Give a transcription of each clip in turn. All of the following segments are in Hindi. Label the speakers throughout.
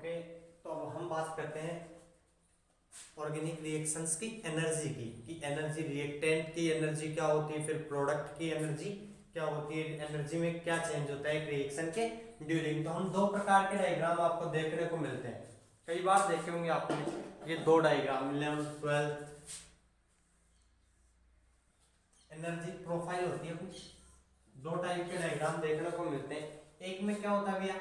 Speaker 1: ओके, तो अब हम बात करते हैं ऑर्गेनिक रिएक्शंस की एनर्जी की, कि एनर्जी रिएक्टेंट की एनर्जी क्या होती है, फिर प्रोडक्ट की एनर्जी क्या होती है, एनर्जी में क्या चेंज होता है रिएक्शन के ड्यूरिंग। तो हम दो प्रकार के डायग्राम आपको देखने को मिलते हैं, कई बार देखे होंगे आपने ये दो diagram 11th 12th energy profile होती है कुछ दो टाइप के डायग्राम देखने को मिलते हैं। एक में क्या होता है भैया,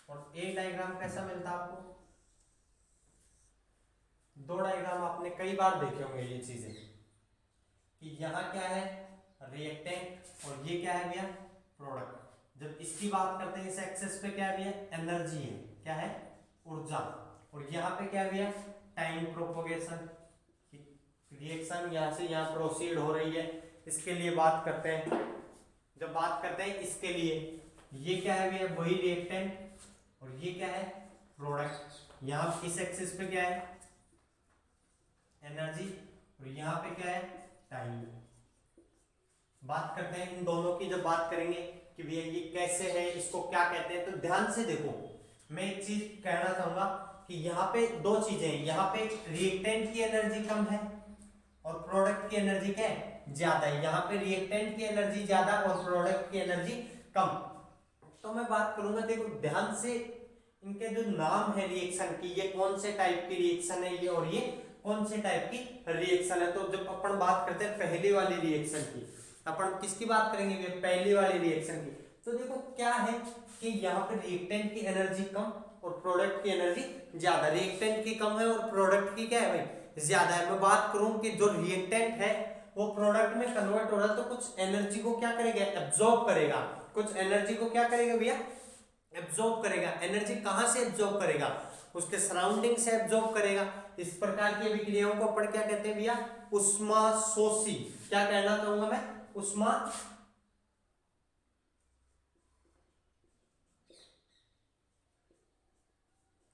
Speaker 1: और एक डायग्राम कैसा मिलता है आपको, दो डायग्राम आपने कई बार देखे होंगे ये चीजें, कि यहाँ क्या है रिएक्टेंट और ये क्या है भैया प्रोडक्ट। जब इसकी बात करते हैं इस एक्सेस पे क्या है भैया एनर्जी है, क्या है ऊर्जा, और यहाँ पे क्या है भैया टाइम प्रोपोगेशन, रिएक्शन यहाँ से यहाँ प्रोसीड हो रही है, इसके लिए बात करते हैं। जब बात करते हैं इसके लिए, ये क्या है भैया वही रिएक्टेंट और ये क्या है प्रोडक्ट। यहाँ इस एक्सिस पे क्या है एनर्जी और यहाँ पे क्या है टाइम। बात करते हैं इन दोनों की, जब बात करेंगे कि भैया ये कैसे है, इसको क्या कहते हैं, तो ध्यान से देखो। मैं एक चीज कहना चाहूंगा कि यहाँ पे दो चीजें हैं, यहाँ पे रिएक्टेंट की एनर्जी कम है और प्रोडक्ट की एनर्जी क्या है ज्यादा है। यहाँ पे रिएक्टेंट की एनर्जी ज्यादा और प्रोडक्ट की एनर्जी कम। तो मैं बात करूंगा, देखो ध्यान से इनके जो नाम है रिएक्शन की, ये कौन से टाइप की रिएक्शन है ये, और ये कौन से टाइप की रिएक्शन है। तो जब अपन बात करते हैं पहली वाली रिएक्शन की, अपन किसकी बात करेंगे पहली वाली रिएक्शन की। तो देखो क्या है कि यहाँ पे रिएक्टेंट की एनर्जी कम और प्रोडक्ट की एनर्जी ज्यादा। रिएक्टेंट की कम है और प्रोडक्ट की क्या है भाई ज्यादा है। मैं बात करूं कि जो रिएक्टेंट है वो प्रोडक्ट में कन्वर्ट हो रहा है, तो कुछ एनर्जी को क्या करेगा एब्जॉर्ब करेगा, कुछ एनर्जी को क्या करेगा भैया एब्जॉर्ब करेगा। एनर्जी कहां से एब्जॉर्ब करेगा, उसके सराउंडिंग से एब्जॉर्ब करेगा। इस प्रकार की अभिक्रियाओं को अपन क्या कहते हैं भैया उष्माशोषी। क्या कहना चाहूंगा मैं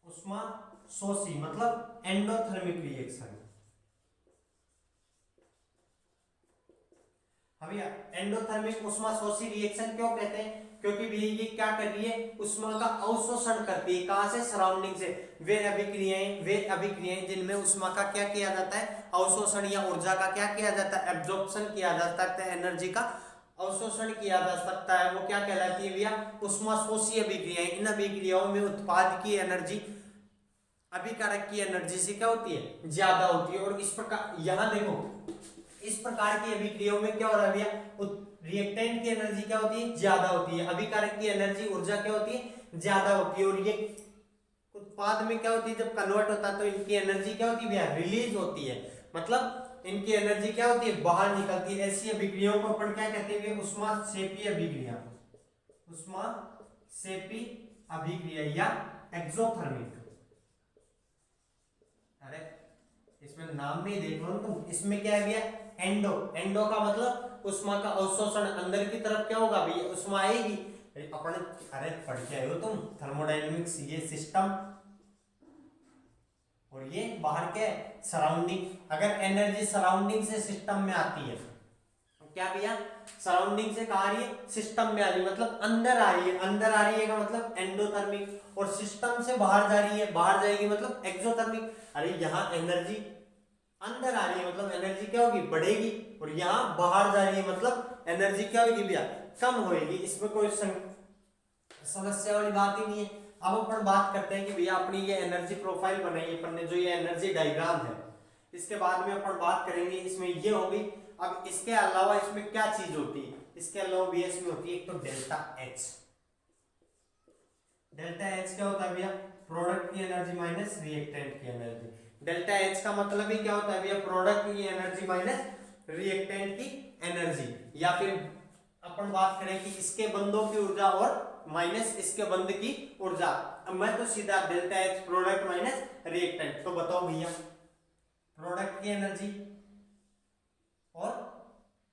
Speaker 1: उष्माशोषी मतलब एंडोथर्मिक रिएक्शन। भैया एंडोथर्मिक उष्माशोषी रिएक्शन क्यों कहते हैं, क्योंकि भैया ये क्या कर रही है उष्मा का अवशोषण करती है। कहां से सराउंडिंग से। वे अभिक्रियाएं जिनमें उष्मा का क्या किया जाता है अवशोषण, या ऊर्जा का क्या किया जाता है एब्जॉर्प्शन किया जा सकता है, एनर्जी का अवशोषण किया जा सकता है, वो क्या कहलाती है भैया उष्माशोषी अभिक्रियाएं। इन अभिक्रियाओं में उत्पाद की एनर्जी अभिकारक की एनर्जी से क्या होती है ज्यादा होती है। और इस प्रकार यहाँ देखो इस प्रकार की अभिक्रियाओं में क्या हो रहा है भैया रिएक्टेंट की एनर्जी क्या होती है ज्यादा होती है, अभिकारक की एनर्जी ऊर्जा क्या होती है ज्यादा होती है। और ये उत्पाद में क्या होती है जब कन्वर्ट होता है तो इनकी एनर्जी क्या होती है भैया रिलीज होती है, मतलब इनकी एनर्जी क्या होती है बाहर निकलती है। ऐसी अभिक्रियाओं को अपन क्या कहते हैं उष्माक्षेपी अभिक्रिया, उष्माक्षेपी अभिक्रिया या एक्सोथर्मिक। अरे इसमें नाम में देख लो तुम, इसमें क्या है भैया एंडो। एंडो का मतलब उष्मा का अवशोषण, अंदर की तरफ क्या होगा भैया उष्मा आएगी। अपन अरे पढ़ के आए हो तुम थर्मोडायनेमिक्स, ये सिस्टम और ये बाहर क्या है सराउंडिंग। अगर एनर्जी सराउंडिंग से सिस्टम में आती है तो क्या भैया सराउंडिंग से कहा रही है सिस्टम में आ रही है, मतलब अंदर आ रही है। अंदर आ रही है का मतलब एंडोथर्मिक, और सिस्टम से बाहर जा रही है, बाहर जाएगी मतलब एक्सोथर्मिक। अरे यहाँ एनर्जी अंदर आ रही है मतलब एनर्जी क्या होगी बढ़ेगी, और यहाँ बाहर जा रही है मतलब एनर्जी क्या होगी भैया कम होगी। इसमें कोई समस्या वाली बात ही नहीं है। अब अपन बात करते हैं कि भैया अपनी ये एनर्जी प्रोफाइल बनाई अपन ने, जो ये एनर्जी डायग्राम है, इसके बाद में अपन बात करेंगे इसमें ये होगी। अब इसके अलावा इसमें क्या चीज होती है, इसके अलावा भी इसमें होती है एक तो डेल्टा एच। डेल्टा एच क्या होता है भैया प्रोडक्ट की एनर्जी माइनस रिएक्टेंट की एनर्जी। डेल्टा एच का मतलब ही क्या होता है भैया प्रोडक्ट की एनर्जी माइनस रिएक्टेंट की एनर्जी। या फिर अपन बात करें कि इसके बंधों की ऊर्जा और माइनस इसके बंध की ऊर्जा। अब मैं तो सीधा delta H product minus reactant. तो बताओ भैया प्रोडक्ट की एनर्जी और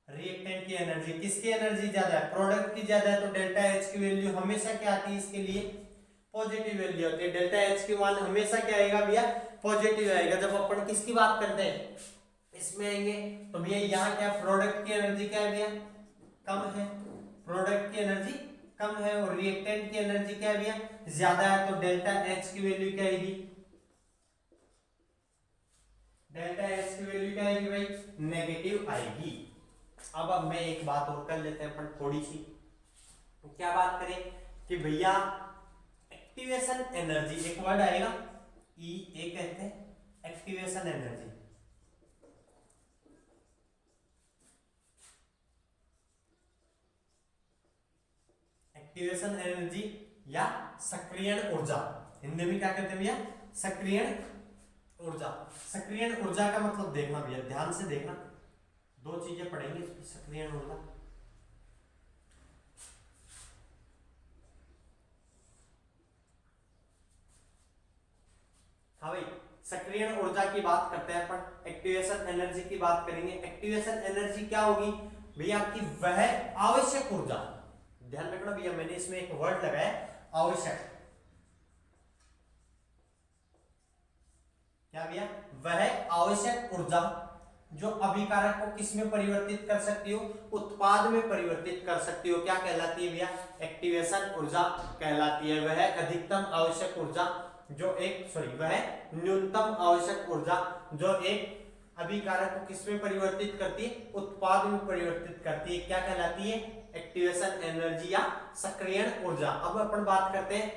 Speaker 1: रिएक्टेंट की एनर्जी, किसकी एनर्जी ज्यादा है प्रोडक्ट की ज्यादा है, तो डेल्टा एच की वैल्यू हमेशा क्या आती है इसके लिए पॉजिटिव वैल्यू होती है। डेल्टा एच की मान हमेशा क्या आएगा भैया पॉजिटिव आएगा। जब अपन किसकी बात करते हैं इसमें आएंगे तो भैया यहाँ क्या प्रोडक्ट की एनर्जी क्या है भैया कम है, प्रोडक्ट की एनर्जी कम है और रिएक्टेंट की एनर्जी क्या है भैया ज्यादा है, तो डेल्टा एच की वैल्यू क्या आएगी, डेल्टा एच की वैल्यू क्या आएगी भाई, नेगेटिव आएगी। अब मैं एक बात और कर लेते हैं अपन थोड़ी सी, क्या बात करें कि भैया एक्टिवेशन एनर्जी, एक वर्ड आएगा ई ए कहते हैं एक्टिवेशन एनर्जी। एक्टिवेशन एनर्जी या सक्रियण ऊर्जा, हिंदी में क्या कहते हैं भैया, सक्रियण ऊर्जा। सक्रियण ऊर्जा का मतलब देखना भैया, ध्यान से देखना, दो चीजें पढ़ेंगे इसकी, सक्रियण ऊर्जा, हाँ भाई सक्रियण ऊर्जा की बात करते हैं अपन, एक्टिवेशन एनर्जी की बात करेंगे। एक्टिवेशन एनर्जी क्या होगी भैया कि वह आवश्यक ऊर्जा, ध्यान रखना भैया मैंने इसमें एक वर्ड लगाया आवश्यक, क्या भैया, वह आवश्यक ऊर्जा जो अभिकारक को किस में परिवर्तित कर सकती हो, उत्पाद में परिवर्तित कर सकती हो, क्या कहलाती है भैया, एक्टिवेशन ऊर्जा कहलाती है। वह अधिकतम आवश्यक ऊर्जा जो एक वह न्यूनतम आवश्यक ऊर्जा जो एक अभिकारक को किस में परिवर्तित करती है, उत्पाद में परिवर्तित करती है, क्या कहलाती है, एक्टिवेशन एनर्जी या सक्रियण ऊर्जा। अब अपन बात करते हैं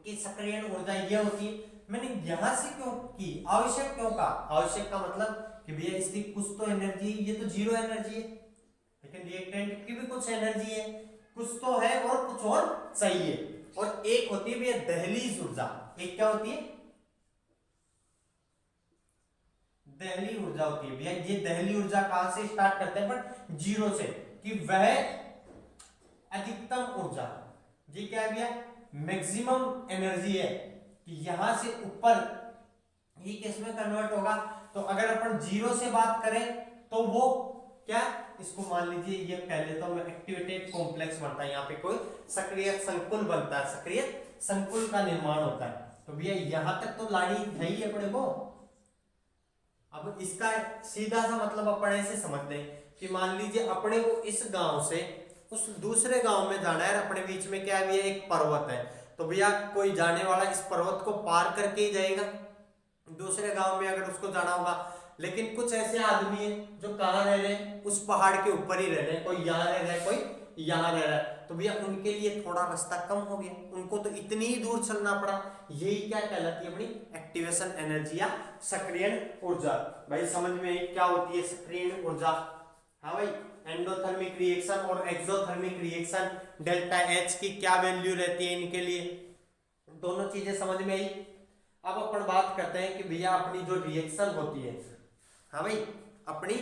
Speaker 1: कि सक्रियण ऊर्जा यह होती है, मैंने यहां से क्यों की, आवश्यक क्यों का, आवश्यक का मतलब कि भैया इसकी कुछ तो एनर्जी, ये तो जीरो एनर्जी है, लेकिन रिएक्टेंट की भी कुछ एनर्जी है, कुछ तो है और कुछ और चाहिए। और एक होती है भैया दहलीज ऊर्जा, एक क्या होती है, दहली ऊर्जा होती है भैया। ये दहली ऊर्जा कहां से स्टार्ट करते हैं बट जीरो से, कि वह अधिकतम ऊर्जा, ये क्या है भैया, मैक्सिमम एनर्जी है, कि यहां से ऊपर ये किस में कन्वर्ट होगा, तो अगर अपन जीरो से बात करें तो वो क्या, इसको मान लीजिए ये पहले तो मैं एक्टिवेटेड कॉम्प्लेक्स बनता है, यहाँ पे कोई सक्रिय संकुल बनता है, सक्रिय संकुल का निर्माण होता है, तो भैया यहां तक तो लाड़ी है ही अपने को। अब इसका सीधा सा मतलब अपन ऐसे समझ लें कि मान लीजिए अपने को इस गांव से उस दूसरे गांव में जाना है, अपने बीच में क्या है भैया, एक पर्वत है, तो भैया कोई जाने वाला इस पर्वत को पार करके ही जाएगा दूसरे गांव में अगर उसको जाना होगा। लेकिन कुछ ऐसे आदमी हैं जो कहाँ रह रहे हैं, उस पहाड़ के ऊपर ही रह रहे हैं, कोई यहाँ रह रहा है कोई यहाँ रह रहा है, तो भैया उनके लिए थोड़ा रास्ता कम हो गया, उनको तो इतनी ही दूर चलना पड़ा, यही क्या कहलाती है अपनी एक्टिवेशन एनर्जी या सक्रियण ऊर्जा। भाई समझ में क्या होती है सक्रियण ऊर्जा, हाँ भाई एंडोथर्मिक रिएक्शन और एक्सोथर्मिक रिएक्शन, डेल्टा एच की क्या वैल्यू रहती है इनके लिए, दोनों चीजें समझ में आई। अब अपन बात करते हैं कि भैया अपनी जो रिएक्शन होती है, हाँ भाई अपनी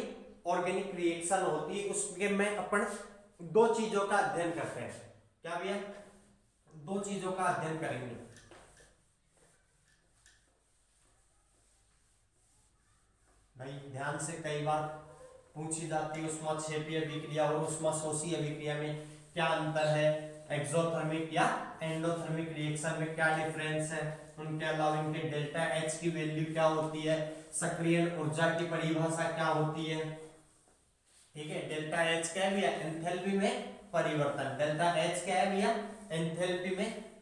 Speaker 1: ऑर्गेनिक रिएक्शन होती है, उसके में अपन दो चीजों का अध्ययन करते हैं, क्या भैया, दो चीजों का अध्ययन करेंगे। भाई ध्यान से, कई बार पूछी जाती है ऊष्माक्षेपीय अभिक्रिया और ऊष्माशोषी अभिक्रिया में क्या अंतर है, एक्सोथर्मिक या एंडोथर्मिक रिएक्शन में क्या डिफरेंस है, उनके अलावा इनके डेल्टा एच की वैल्यू क्या होती है, सक्रियण ऊर्जा की परिभाषा क्या होती है, ठीक है। डेल्टा एच क्या है भैया, एंथैल्पी में परिवर्तन, डेल्टा एच क्या है भैया, एंथैल्पी में